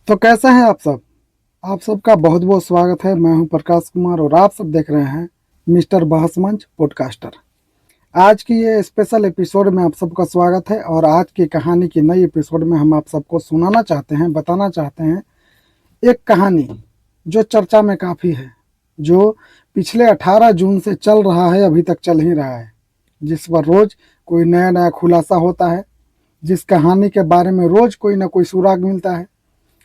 तो कैसे हैं आप सब। आप सबका बहुत बहुत स्वागत है। मैं हूं प्रकाश कुमार और आप सब देख रहे हैं मिस्टर बहस मंच पॉडकास्टर। आज की ये स्पेशल एपिसोड में आप सबका स्वागत है और आज की कहानी की नई एपिसोड में हम आप सबको सुनाना चाहते हैं, बताना चाहते हैं एक कहानी जो चर्चा में काफ़ी है, जो पिछले 18 जून से चल रहा है, अभी तक चल ही रहा है, जिस पर रोज़ कोई नया नया खुलासा होता है, जिस कहानी के बारे में रोज़ कोई ना कोई सुराग मिलता है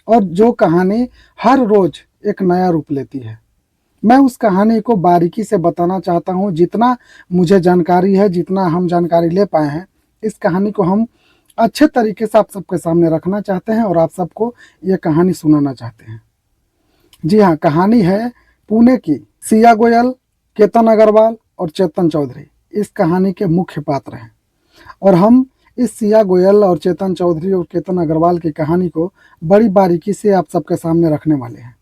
और जो कहानी हर रोज एक नया रूप लेती है। मैं उस कहानी को बारीकी से बताना चाहता हूँ। जितना मुझे जानकारी है, जितना हम जानकारी ले पाए हैं, इस कहानी को हम अच्छे तरीके से आप सबके सामने रखना चाहते हैं और आप सबको ये कहानी सुनाना चाहते हैं। जी हाँ, कहानी है पुणे की। सिया गोयल, केतन अग्रवाल और चेतन चौधरी इस कहानी के मुख्य पात्र हैं और हम इस सिया गोयल और चेतन चौधरी और केतन अग्रवाल की कहानी को बड़ी बारीकी से आप सबके सामने रखने वाले हैं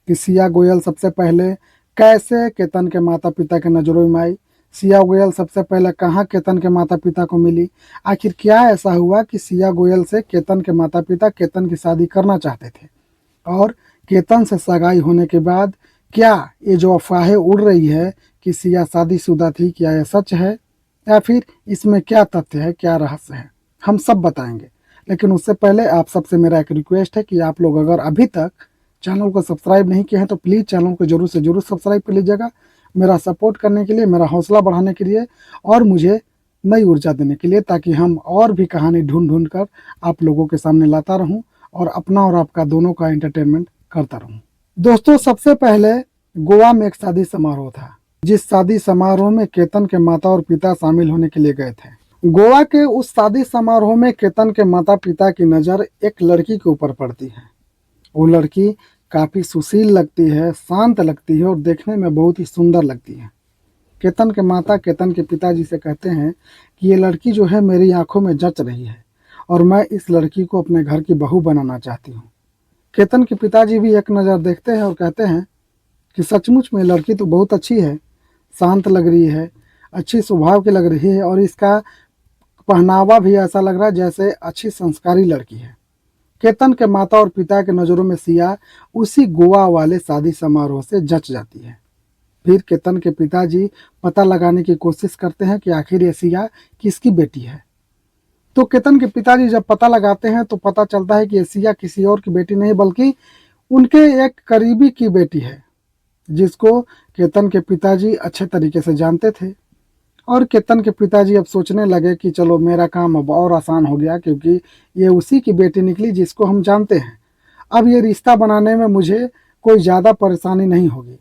कि सिया गोयल सबसे पहले कैसे केतन के माता पिता के नज़रों में आई, सिया गोयल सबसे पहले कहाँ केतन के माता पिता को मिली, आखिर क्या ऐसा हुआ कि सिया गोयल से केतन के माता पिता केतन की शादी करना चाहते थे और केतन से सगाई होने के बाद क्या ये जो अफवाहें उड़ रही है कि सिया शादीशुदा थी, क्या यह सच है या फिर इसमें क्या तथ्य है, क्या रहस्य है, हम सब बताएंगे। लेकिन उससे पहले आप सबसे मेरा एक रिक्वेस्ट है कि आप लोग अगर अभी तक चैनल को सब्सक्राइब नहीं किए हैं तो प्लीज़ चैनल को जरूर से जरूर सब्सक्राइब कर लीजिएगा, मेरा सपोर्ट करने के लिए, मेरा हौसला बढ़ाने के लिए और मुझे नई ऊर्जा देने के लिए, ताकि हम और भी कहानी ढूंढ ढूंढ कर आप लोगों के सामने लाता रहूं और अपना और आपका दोनों का एंटरटेनमेंट करता रहूं। दोस्तों, सबसे पहले गोवा में एक शादी समारोह था, जिस शादी समारोह में केतन के माता और पिता शामिल होने के लिए गए थे। गोवा के उस शादी समारोह में केतन के माता पिता की नज़र एक लड़की के ऊपर पड़ती है। वो लड़की काफ़ी सुशील लगती है, शांत लगती है और देखने में बहुत ही सुंदर लगती है। केतन के माता केतन के पिताजी से कहते हैं कि ये लड़की जो है मेरी आंखों में जच रही है और मैं इस लड़की को अपने घर की बहू बनाना चाहती हूँ। केतन के पिताजी भी एक नज़र देखते हैं और कहते हैं कि सचमुच में लड़की तो बहुत अच्छी है, शांत लग रही है, अच्छी स्वभाव की लग रही है और इसका पहनावा भी ऐसा लग रहा है जैसे अच्छी संस्कारी लड़की है। केतन के माता और पिता के नज़रों में सिया उसी गोवा वाले शादी समारोह से जच जाती है। फिर केतन के पिताजी पता लगाने की कोशिश करते हैं कि आखिर ये सिया किसकी बेटी है। तो केतन के पिताजी जब पता लगाते हैं तो पता चलता है कि ये सिया किसी और की बेटी नहीं बल्कि उनके एक करीबी की बेटी है, जिसको केतन के पिताजी अच्छे तरीके से जानते थे। और केतन के पिताजी अब सोचने लगे कि चलो मेरा काम अब और आसान हो गया, क्योंकि ये उसी की बेटी निकली जिसको हम जानते हैं। अब ये रिश्ता बनाने में मुझे कोई ज़्यादा परेशानी नहीं होगी।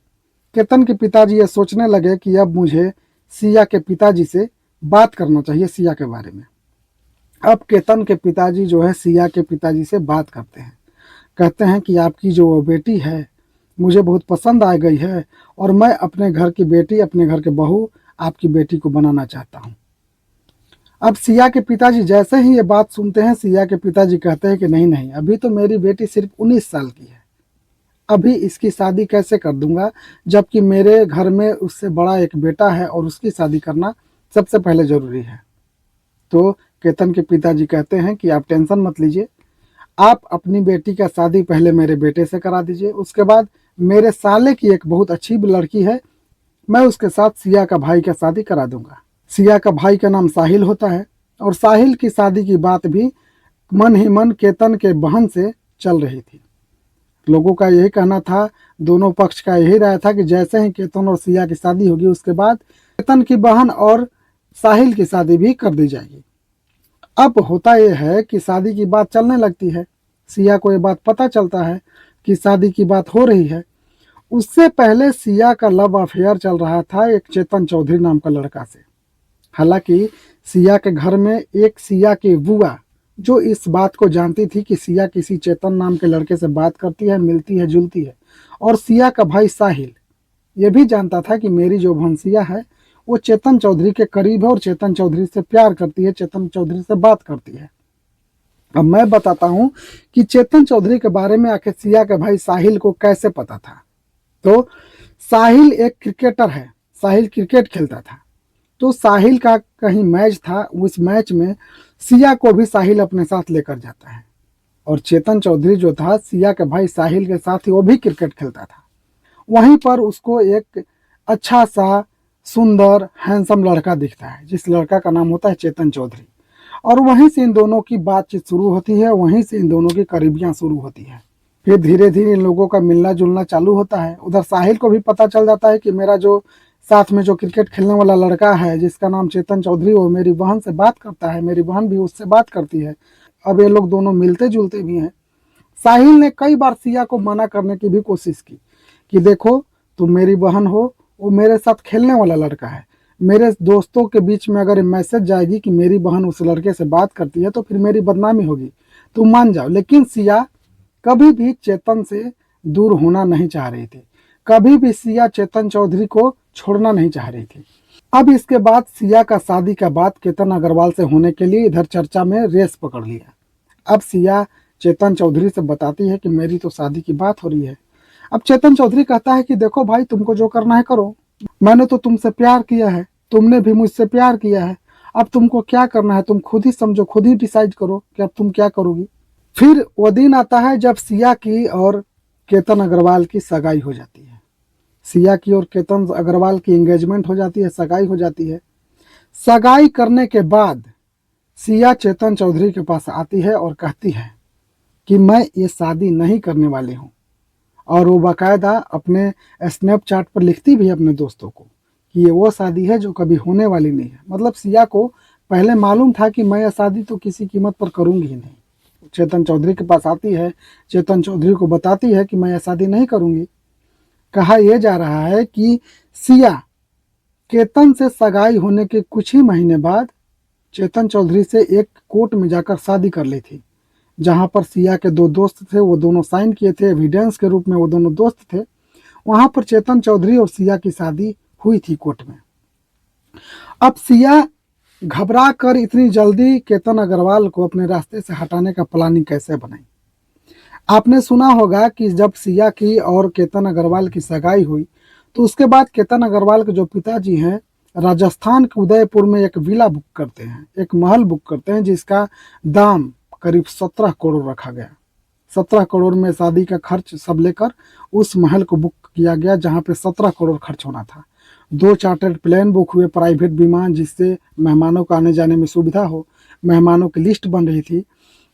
केतन के पिताजी ये सोचने लगे कि अब मुझे सिया के पिताजी से बात करना चाहिए सिया के बारे में। अब केतन के पिताजी जो है सिया के पिताजी से बात करते हैं, कहते हैं कि आपकी जो बेटी है मुझे बहुत पसंद आ गई है और मैं अपने घर की बेटी, अपने घर के बहू आपकी बेटी को बनाना चाहता हूँ। अब सिया के पिताजी जैसे ही ये बात सुनते हैं, सिया के पिताजी कहते हैं कि नहीं नहीं, अभी तो मेरी बेटी सिर्फ 19 साल की है, अभी इसकी शादी कैसे कर दूंगा, जबकि मेरे घर में उससे बड़ा एक बेटा है और उसकी शादी करना सबसे पहले ज़रूरी है। तो केतन के पिताजी कहते हैं कि आप टेंशन मत लीजिए, आप अपनी बेटी का शादी पहले मेरे बेटे से करा दीजिए, उसके बाद मेरे साले की एक बहुत अच्छी लड़की है, मैं उसके साथ सिया का भाई का शादी करा दूंगा। सिया का भाई का नाम साहिल होता है और साहिल की शादी की बात भी मन ही मन केतन के बहन से चल रही थी। लोगों का यही कहना था, दोनों पक्ष का यही राय था कि जैसे ही केतन और सिया की शादी होगी उसके बाद केतन की बहन और साहिल की शादी भी कर दी जाएगी। अब होता यह है कि शादी की बात चलने लगती है, सिया को ये बात पता चलता है कि शादी की बात हो रही है। उससे पहले सिया का लव अफेयर चल रहा था एक चेतन चौधरी नाम का लड़का से। हालांकि सिया के घर में एक सिया की बुआ जो इस बात को जानती थी कि सिया किसी चेतन नाम के लड़के से बात करती है, मिलती है, जुलती है, और सिया का भाई साहिल ये भी जानता था कि मेरी जो बहन सिया है वो चेतन चौधरी के करीब है और चेतन चौधरी से प्यार करती है, चेतन चौधरी से बात करती है। अब मैं बताता हूँ कि चेतन चौधरी के बारे में आखिर सिया के भाई साहिल को कैसे पता था। तो साहिल एक क्रिकेटर है, साहिल क्रिकेट खेलता था। तो साहिल का कहीं मैच था, उस मैच में सिया को भी साहिल अपने साथ लेकर जाता है। और चेतन चौधरी जो था सिया के भाई साहिल के साथ ही वो भी क्रिकेट खेलता था। वहीं पर उसको एक अच्छा सा सुंदर हैंडसम लड़का दिखता है, जिस लड़का का नाम होता है चेतन चौधरी। और वहीं से इन दोनों की बातचीत शुरू होती है, वहीं से इन दोनों की करीबियां शुरू होती है। फिर धीरे धीरे इन लोगों का मिलना जुलना चालू होता है। उधर साहिल को भी पता चल जाता है कि मेरा जो साथ में जो क्रिकेट खेलने वाला लड़का है जिसका नाम चेतन चौधरी, वो मेरी बहन से बात करता है, मेरी बहन भी उससे बात करती है। अब ये लोग दोनों मिलते जुलते भी हैं। साहिल ने कई बार सिया को मना करने की भी कोशिश की कि देखो तुम मेरी बहन हो, वो मेरे साथ खेलने वाला लड़का है, मेरे दोस्तों के बीच में अगर मैसेज जाएगी कि मेरी बहन उस लड़के से बात करती है तो फिर मेरी बदनामी होगी, तुम मान जाओ। लेकिन सिया कभी भी चेतन से दूर होना नहीं चाह रही थी, कभी भी सिया चेतन चौधरी को छोड़ना नहीं चाह रही थी। अब इसके बाद सिया का शादी का बात केतन अग्रवाल से होने के लिए इधर चर्चा में रेस पकड़ लिया। अब सिया चेतन चौधरी से बताती है कि मेरी तो शादी की बात हो रही है। अब चेतन चौधरी कहता है कि देखो भाई, तुमको जो करना है करो, मैंने तो तुमसे प्यार किया है, तुमने भी मुझसे प्यार किया है, अब तुमको क्या करना है तुम खुद ही समझो, खुद ही डिसाइड करो कि अब तुम क्या करोगी। फिर वो दिन आता है जब सिया की और केतन अग्रवाल की सगाई हो जाती है। सिया की और केतन अग्रवाल की एंगेजमेंट हो जाती है, सगाई हो जाती है। सगाई करने के बाद सिया चेतन चौधरी के पास आती है और कहती है कि मैं ये शादी नहीं करने वाली हूँ। और वो बाकायदा अपने स्नैपचैट पर लिखती भी है अपने दोस्तों को कि ये वो शादी है जो कभी होने वाली नहीं है। मतलब सिया को पहले मालूम था कि मैं यह शादी तो किसी कीमत पर करूंगी ही नहीं। चेतन चौधरी के पास आती है, चेतन चौधरी को बताती है कि मैं यह शादी नहीं करूंगी। कहा यह जा रहा है कि सिया केतन से सगाई होने के कुछ ही महीने बाद चेतन चौधरी से एक कोर्ट में जाकर शादी कर ली थी, जहां पर सिया के दो दोस्त थे, वो दोनों साइन किए थे, एविडेंस के रूप में वो दोनों दोस्त थे। वहां पर चेतन चौधरी और सिया की शादी हुई थी कोर्ट में। अब सिया घबरा कर इतनी जल्दी केतन अग्रवाल को अपने रास्ते से हटाने का प्लानिंग कैसे बनाई। आपने सुना होगा कि जब सिया की और केतन अग्रवाल की सगाई हुई तो उसके बाद केतन अग्रवाल के जो पिताजी हैं राजस्थान के उदयपुर में एक विला बुक करते हैं, एक महल बुक करते हैं, जिसका दाम करीब 17 करोड़ रखा गया। 17 करोड़ में शादी का खर्च सब लेकर उस महल को बुक किया गया, जहां पे 17 करोड़ खर्च होना था। 2 चार्टर्ड प्लेन बुक हुए, प्राइवेट विमान, जिससे मेहमानों को आने जाने में सुविधा हो। मेहमानों की लिस्ट बन रही थी।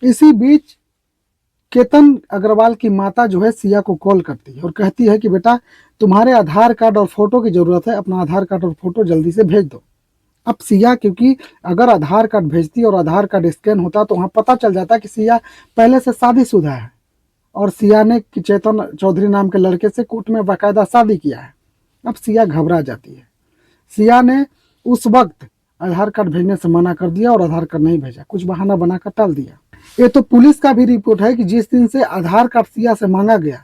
इसी बीच केतन अग्रवाल की माता जो है सिया को कॉल करती है और कहती है कि बेटा, तुम्हारे आधार कार्ड और फोटो की जरूरत है, अपना आधार कार्ड और फोटो जल्दी से भेज दो। अब सिया, क्योंकि अगर आधार कार्ड भेजती और आधार कार्ड स्कैन होता तो वहां पता चल जाता कि सिया पहले से शादीशुदा है और सिया ने चेतन चौधरी नाम के लड़के से कोर्ट में बाकायदा शादी किया है। अब सिया घबरा जाती है। सिया ने उस वक्त आधार कार्ड भेजने से मना कर दिया और आधार कार्ड नहीं भेजा, कुछ बहाना बनाकर टाल दिया। ये तो पुलिस का भी रिपोर्ट है कि जिस दिन से आधार कार्ड सिया से मांगा गया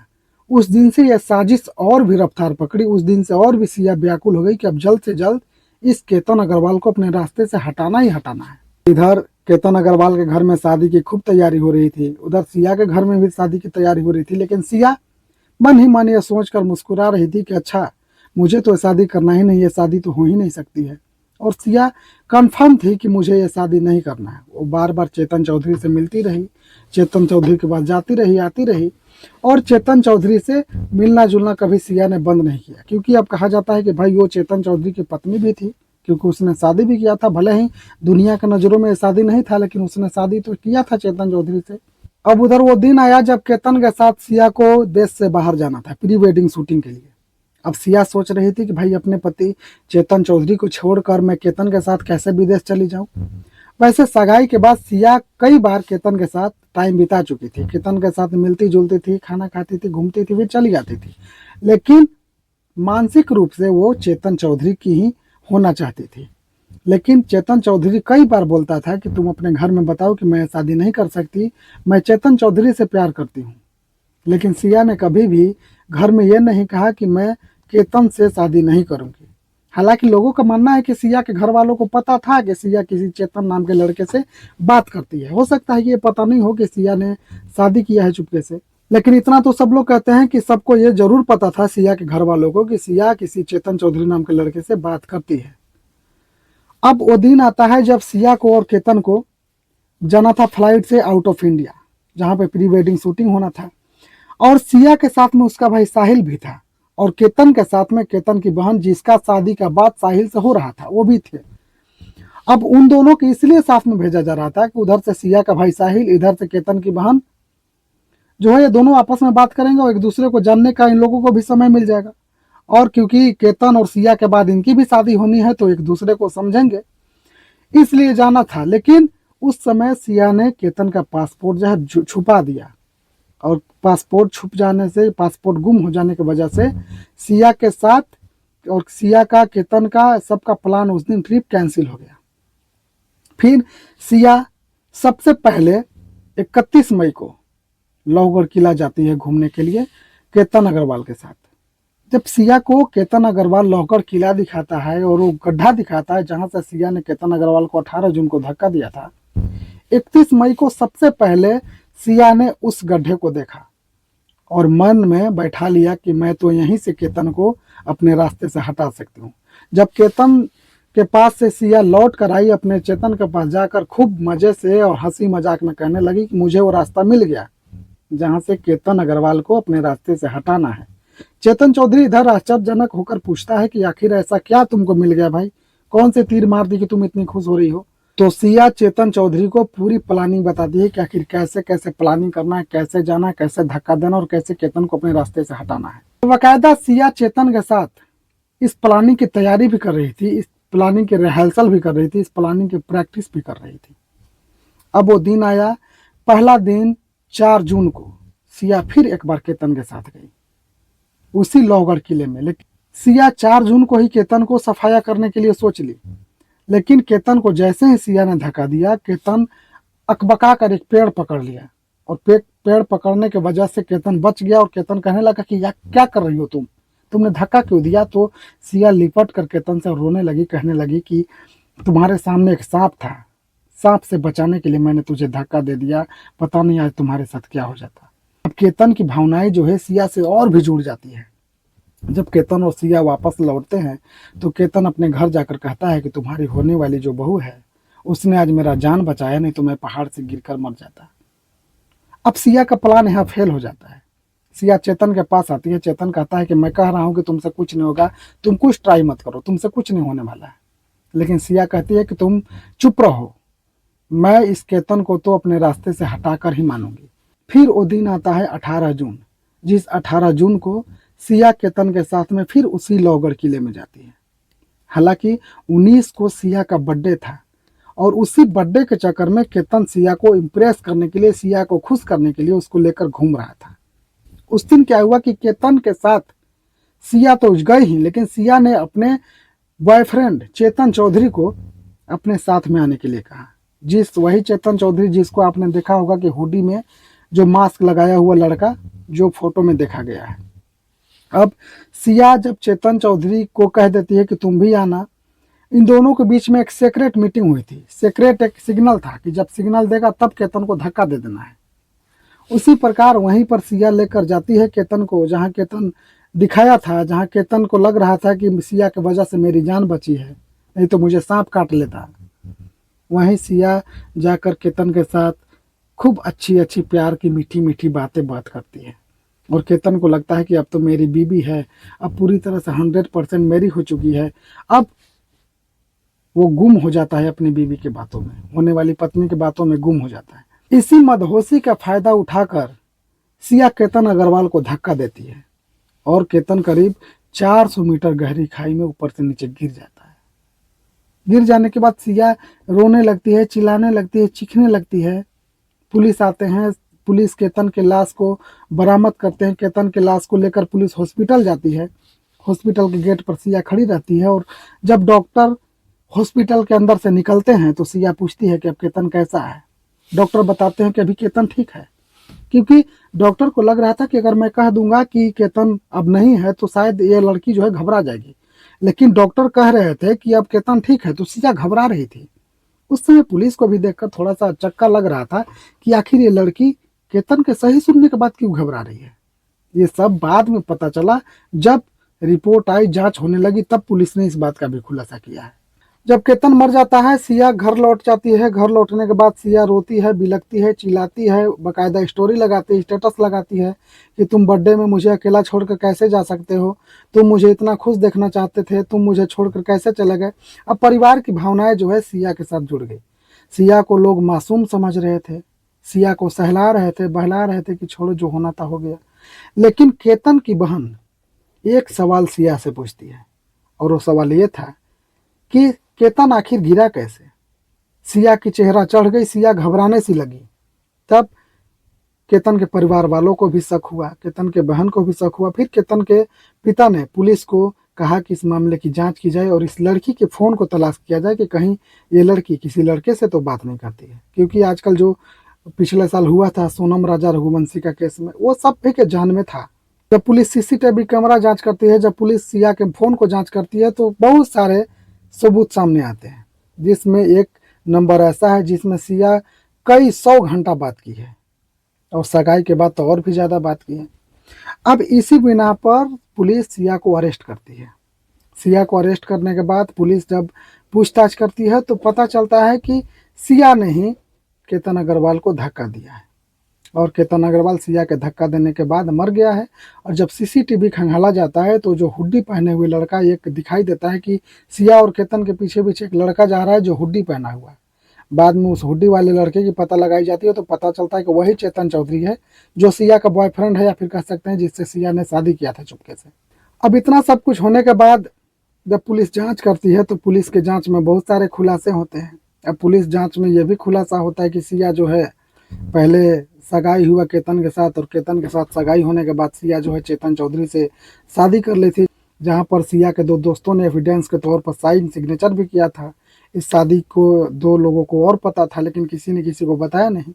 उस दिन से यह साजिश और भी रफ्तार पकड़ी। उस दिन से और भी सिया व्याकुल हो गई कि अब जल्द से जल्द इस केतन अग्रवाल को अपने रास्ते से हटाना ही हटाना है। इधर केतन अग्रवाल के घर में शादी की खूब तैयारी हो रही थी, उधर सिया के घर में भी शादी की तैयारी हो रही थी। लेकिन सिया मन ही मन यह सोचकर मुस्कुरा रही थी कि अच्छा, मुझे तो शादी करना ही नहीं है, शादी तो हो ही नहीं सकती है। और सिया कंफर्म थी कि मुझे ये शादी नहीं करना है। वो बार बार चेतन चौधरी से मिलती रही, चेतन चौधरी के पास जाती रही, आती रही, और चेतन चौधरी से मिलना जुलना कभी सिया ने बंद नहीं किया। क्योंकि अब कहा जाता है कि भाई वो चेतन चौधरी की पत्नी भी थी, क्योंकि उसने शादी भी किया था। भले ही दुनिया की नज़रों में शादी नहीं था, लेकिन उसने शादी तो किया था चेतन चौधरी से। अब उधर वो दिन आया जब केतन के साथ सिया को देश से बाहर जाना था प्री वेडिंग शूटिंग के लिए। अब सिया सोच रही थी कि भाई, अपने पति चेतन चौधरी को छोड़कर मैं केतन के साथ कैसे विदेश चली जाऊं। वैसे सगाई के बाद सिया कई बार केतन के साथ टाइम बिता चुकी थी, केतन के साथ मिलती जुलती थी, खाना खाती थी, घूमती थी, फिर चली जाती थी। लेकिन मानसिक रूप से वो चेतन चौधरी की ही होना चाहती थी। लेकिन चेतन चौधरी कई बार बोलता था कि तुम अपने घर में बताओ कि मैं शादी नहीं कर सकती, मैं चेतन चौधरी से प्यार करती हूँ। लेकिन सिया ने कभी भी घर में यह नहीं कहा कि मैं केतन से शादी नहीं करूंगी। हालांकि लोगों का मानना है कि सिया के घर वालों को पता था कि सिया किसी चेतन नाम के लड़के से बात करती है। हो सकता है कि ये पता नहीं हो कि सिया ने शादी किया है चुपके से, लेकिन इतना तो सब लोग कहते हैं कि सबको ये जरूर पता था सिया के घर वालों को कि सिया किसी चेतन चौधरी नाम के लड़के से बात करती है। अब वो दिन आता है जब सिया को और केतन को जाना था फ्लाइट से आउट ऑफ इंडिया। जहाँ पे प्री वेडिंग शूटिंग होना था। और सिया के साथ में उसका भाई साहिल भी था, और केतन के साथ में केतन की बहन, जिसका शादी का बात साहिल से हो रहा था, वो भी थे। अब उन दोनों को इसलिए साथ में भेजा जा रहा था कि उधर से सिया का भाई साहिल, इधर से केतन की बहन जो है, ये दोनों आपस में बात करेंगे और एक दूसरे को जानने का इन लोगों को भी समय मिल जाएगा। और क्योंकि केतन और सिया के बाद इनकी भी शादी होनी है, तो एक दूसरे को समझेंगे, इसलिए जाना था। लेकिन उस समय सिया ने केतन का पासपोर्ट जो है छुपा दिया, और पासपोर्ट छुप जाने से, पासपोर्ट गुम हो जाने की वजह से सिया के साथ और सिया का, केतन का, सबका प्लान उस दिन ट्रिप कैंसिल हो गया। फिर सिया सबसे पहले 31 मई को लोहगढ़ किला जाती है घूमने के लिए केतन अग्रवाल के साथ। जब सिया को केतन अग्रवाल लोहगढ़ किला दिखाता है और वो गड्ढा दिखाता है जहां से सिया ने केतन अग्रवाल को 18 जून को धक्का दिया था, 31 मई को सबसे पहले सिया ने उस गड्ढे को देखा और मन में बैठा लिया कि मैं तो यहीं से केतन को अपने रास्ते से हटा सकती हूँ। जब केतन के पास से सिया लौट कर आई, अपने चेतन के पास जाकर खूब मजे से और हंसी मजाक में कहने लगी कि मुझे वो रास्ता मिल गया जहां से केतन अग्रवाल को अपने रास्ते से हटाना है। चेतन चौधरी इधर आश्चर्यजनक होकर पूछता है कि आखिर ऐसा क्या तुमको मिल गया भाई, कौन से तीर मार दी कि तुम इतनी खुश हो रही हो। तो सिया चेतन चौधरी को पूरी प्लानिंग बताती है कि आखिर कैसे कैसे प्लानिंग करना है, कैसे जाना है, कैसे धक्का देना और कैसे केतन को अपने रास्ते से हटाना है। तो बाकायदा सिया चेतन के साथ इस प्लानिंग की तैयारी भी कर रही थी, इस प्लानिंग की रिहर्सल भी कर रही थी, इस प्लानिंग की प्रैक्टिस भी कर रही थी। अब वो दिन आया, पहला दिन 4 जून को सिया फिर एक बार केतन के साथ गई उसी लोहगढ़ किले में। लेकिन सिया 4 जून को ही केतन को सफाया करने के लिए सोच ली, लेकिन केतन को जैसे ही सिया ने धक्का दिया, केतन अकबका कर एक पेड़ पकड़ लिया, और पेड़ पकड़ने की वजह से केतन बच गया। और केतन कहने लगा कि यार क्या कर रही हो तुमने धक्का क्यों दिया। तो सिया लिपट कर केतन से रोने लगी, कहने लगी कि तुम्हारे सामने एक सांप था, सांप से बचाने के लिए मैंने तुझे धक्का दे दिया, पता नहीं आज तुम्हारे साथ क्या हो जाता। अब केतन की भावनाएं जो है सिया से और भी जुड़ जाती है। जब केतन और सिया वापस लौटते हैं तो केतन अपने घर जाकर कहता है कि तुम्हारी होने वाली जो बहू है उसने आज मेरा जान बचाया, नहीं तो मैं पहाड़ से गिरकर मर जाता। अब सिया का प्लान यहाँ फेल हो जाता है। सिया चेतन के पास आती है, चेतन कहता है कि मैं कह रहा हूँ कि तुमसे कुछ नहीं होगा, तुम कुछ ट्राई मत करो, तुमसे कुछ नहीं होने वाला है। लेकिन सिया कहती है कि तुम चुप रहो, मैं इस केतन को तो अपने रास्ते से हटाकर ही मानूंगी। फिर वो दिन आता है 18 जून, जिस 18 जून को सिया केतन के साथ में फिर उसी लोहगढ़ किले में जाती है। हालांकि 19 को सिया का बर्थडे था, और उसी बर्थडे के चक्कर में केतन सिया को इम्प्रेस करने के लिए, सिया को खुश करने के लिए उसको लेकर घूम रहा था। उस दिन क्या हुआ कि केतन के साथ सिया तो गई ही, लेकिन सिया ने अपने बॉयफ्रेंड चेतन चौधरी को अपने साथ में आने के लिए कहा। वही चेतन चौधरी जिसको आपने देखा होगा कि हुडी में जो मास्क लगाया हुआ लड़का जो फोटो में देखा गया है। अब सिया जब चेतन चौधरी को कह देती है कि तुम भी आना, इन दोनों के बीच में एक सीक्रेट मीटिंग हुई थी। सीक्रेट एक सिग्नल था कि जब सिग्नल देगा तब केतन को धक्का दे देना है। उसी प्रकार वहीं पर सिया लेकर जाती है केतन को, जहां केतन दिखाया था, जहां केतन को लग रहा था कि सिया की वजह से मेरी जान बची है, नहीं तो मुझे सांप काट लेता। वहीं सिया जाकर केतन के साथ खूब अच्छी अच्छी प्यार की मीठी मीठी बात करती है, और केतन को लगता है कि अब तो मेरी बीबी है, अब पूरी तरह से 100% मेरी हो चुकी है। अब वो गुम हो जाता है अपनी बीबी की बातों में, होने वाली पत्नी की बातों में गुम हो जाता है। इसी मदहोशी का फायदा उठाकर सिया केतन अग्रवाल को धक्का देती है, और केतन करीब 400 मीटर गहरी खाई में ऊपर से नीचे गिर जाता है। गिर जाने के बाद सिया रोने लगती है, चिल्लाने लगती है, चीखने लगती है। पुलिस आते हैं, पुलिस केतन के लाश को बरामद करते हैं। केतन के लाश को लेकर पुलिस हॉस्पिटल जाती है। हॉस्पिटल के गेट पर सिया खड़ी रहती है, और जब डॉक्टर हॉस्पिटल के अंदर से निकलते हैं तो सिया पूछती है कि अब केतन कैसा है। डॉक्टर बताते हैं कि अभी केतन ठीक है, क्योंकि डॉक्टर को लग रहा था कि अगर मैं कह दूंगा कि केतन अब नहीं है तो शायद ये लड़की जो है घबरा जाएगी। लेकिन डॉक्टर कह रहे थे कि अब केतन ठीक है, तो सिया घबरा रही थी। उस समय पुलिस को भी देखकर थोड़ा सा चक्का लग रहा था कि आखिर ये लड़की केतन के सही सुनने के बाद क्यों घबरा रही है। ये सब बाद में पता चला, जब रिपोर्ट आई, जांच होने लगी, तब पुलिस ने इस बात का भी खुलासा किया है। जब केतन मर जाता है, सिया घर लौट जाती है। घर लौटने के बाद सिया रोती है, बिलखती है, चिल्लाती है, बकायदा स्टोरी लगाती है, स्टेटस लगाती है कि तुम बर्थडे में मुझे अकेला छोड़कर कैसे जा सकते हो, तुम मुझे इतना खुश देखना चाहते थे, तुम मुझे छोड़कर कैसे चले गए। अब परिवार की भावनाएं जो है सिया के साथ जुड़ गई। सिया को लोग मासूम समझ रहे थे, सिया को सहला रहे थे, बहला रहे थे कि छोड़ो, जो होना था हो गया। लेकिन केतन की बहन एक सवाल सिया से पूछती है, और वो सवाल ये था कि केतन आखिर गिरा कैसे। सिया की चेहरा चढ़ गई, सिया घबराने सी लगी। तब केतन के परिवार वालों को भी शक हुआ, केतन के बहन को भी शक हुआ। फिर केतन के पिता ने पुलिस को कहा कि इस मामले की जांच की जाए और इस लड़की के फोन को तलाश किया जाए कि कहीं ये लड़की किसी लड़के से तो बात नहीं करती है। क्योंकि आजकल जो पिछले साल हुआ था सोनम राजा रघुवंशी का केस में, वो सब भी के जान में था। जब पुलिस सीसीटीवी कैमरा जांच करती है, जब पुलिस सिया के फोन को जांच करती है, तो बहुत सारे सबूत सामने आते हैं, जिसमें एक नंबर ऐसा है जिसमें सिया कई 100 घंटा बात की है, और सगाई के बाद तो और भी ज़्यादा बात की है। अब इसी बिना पर पुलिस सिया को अरेस्ट करती है। सिया को अरेस्ट करने के बाद पुलिस जब पूछताछ करती है तो पता चलता है कि सिया ने ही केतन अग्रवाल को धक्का दिया है, और केतन अग्रवाल सिया के धक्का देने के बाद मर गया है। और जब सीसीटीवी खंगाला जाता है तो जो हुड्डी पहने हुए लड़का एक दिखाई देता है कि सिया और केतन के पीछे पीछे एक लड़का जा रहा है जो हुड्डी पहना हुआ है। बाद में उस हुड्डी वाले लड़के की पता लगाई जाती है तो पता चलता है कि वही चेतन चौधरी है जो सिया का बॉयफ्रेंड है, या फिर कह सकते हैं जिससे सिया ने शादी किया था चुपके से। अब इतना सब कुछ होने के बाद जब पुलिस जांच करती है तो पुलिस के जांच में बहुत सारे खुलासे होते हैं। अब पुलिस जांच में यह भी खुलासा होता है कि सिया जो है पहले सगाई हुआ केतन के साथ, और केतन के साथ सगाई होने के बाद सिया जो है चेतन चौधरी से शादी कर ली थी, जहां पर सिया के दो दोस्तों ने एविडेंस के तौर पर साइन सिग्नेचर भी किया था। इस शादी को दो लोगों को और पता था, लेकिन किसी ने किसी को बताया नहीं।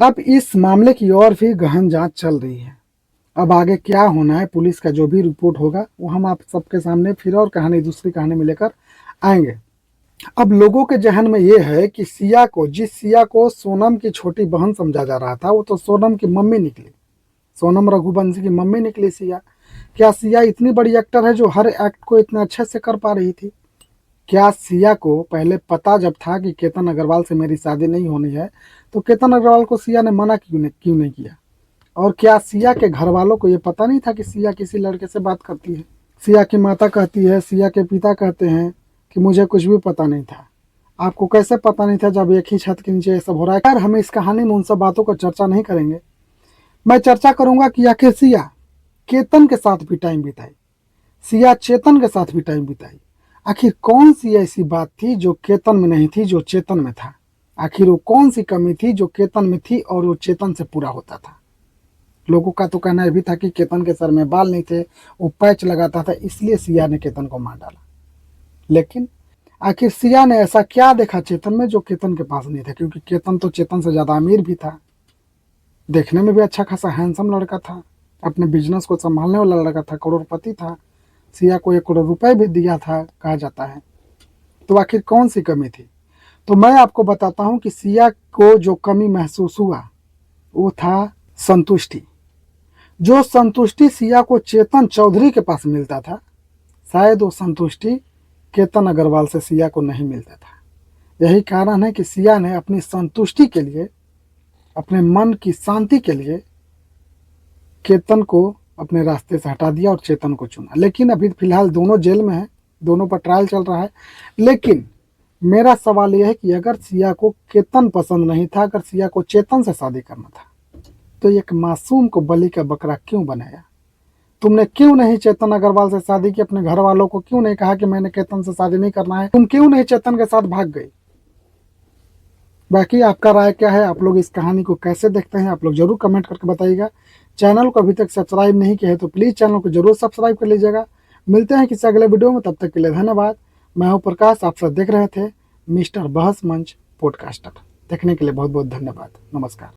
अब इस मामले की और भी गहन जांच चल रही है। अब आगे क्या होना है, पुलिस का जो भी रिपोर्ट होगा वो हम आप सबके सामने फिर और कहानी, दूसरी कहानी में लेकर आएंगे। अब लोगों के जहन में ये है कि सिया को, जिस सिया को सोनम की छोटी बहन समझा जा रहा था, वो तो सोनम की मम्मी निकली, सोनम रघुवंशी की मम्मी निकली सिया। क्या सिया इतनी बड़ी एक्टर है जो हर एक्ट को इतना अच्छे से कर पा रही थी? क्या सिया को पहले पता जब था कि केतन अग्रवाल से मेरी शादी नहीं होनी है, तो केतन अग्रवाल को सिया ने मना क्यों नहीं किया? और क्या सिया के घर वालों को ये पता नहीं था कि सिया किसी लड़के से बात करती है? सिया की माता कहती है, सिया के पिता कहते हैं कि मुझे कुछ भी पता नहीं था। आपको कैसे पता नहीं था जब एक ही छत के नीचे ये सब हो रहा है? यार, हम इस कहानी में उन सब बातों पर चर्चा नहीं करेंगे। मैं चर्चा करूंगा कि आखिर सिया केतन के साथ भी टाइम बिताई, सिया चेतन के साथ भी टाइम बिताई। आखिर कौन सी ऐसी बात थी जो केतन में नहीं थी जो चेतन में था? आखिर वो कौन सी कमी थी जो केतन में थी और वो चेतन से पूरा होता था? लोगों का तो कहना यह भी था कि केतन के सर में बाल नहीं थे, वो पैच लगाता था, इसलिए सिया ने केतन को मार डाला। लेकिन आखिर सिया ने ऐसा क्या देखा चेतन में जो केतन के पास नहीं था? क्योंकि केतन तो चेतन से ज्यादा अमीर भी था, देखने में भी अच्छा खासा हैंडसम लड़का था, अपने बिजनेस को संभालने वाला लड़का था, करोड़पति था, सिया को 1 करोड़ रुपए भी दिया था कहा जाता है। तो आखिर कौन सी कमी थी? तो मैं आपको बताता हूं कि सिया को जो कमी महसूस हुआ वो था संतुष्टि। जो संतुष्टि सिया को चेतन चौधरी के पास मिलता था, शायद वो संतुष्टि केतन अग्रवाल से सिया को नहीं मिलता था। यही कारण है कि सिया ने अपनी संतुष्टि के लिए, अपने मन की शांति के लिए केतन को अपने रास्ते से हटा दिया और चेतन को चुना। लेकिन अभी फिलहाल दोनों जेल में है, दोनों पर ट्रायल चल रहा है। लेकिन मेरा सवाल यह है कि अगर सिया को केतन पसंद नहीं था, अगर सिया को चेतन से शादी करना था, तो एक मासूम को बलि का बकरा क्यों बनाया? तुमने क्यों नहीं चेतन अग्रवाल से शादी की? अपने घर वालों को क्यों नहीं कहा कि मैंने केतन से शादी नहीं करना है? तुम क्यों नहीं चेतन के साथ भाग गई? बाकी आपका राय क्या है? आप लोग इस कहानी को कैसे देखते हैं? आप लोग जरूर कमेंट करके बताइएगा। चैनल को अभी तक सब्सक्राइब नहीं किया है तो प्लीज चैनल को जरूर सब्सक्राइब कर लीजिएगा। मिलते हैं किसी अगले वीडियो में, तब तक के लिए धन्यवाद। मैं हूं प्रकाश, आप सब देख रहे थे मिस्टर बहस मंच पॉडकास्टर। देखने के लिए बहुत बहुत धन्यवाद। नमस्कार।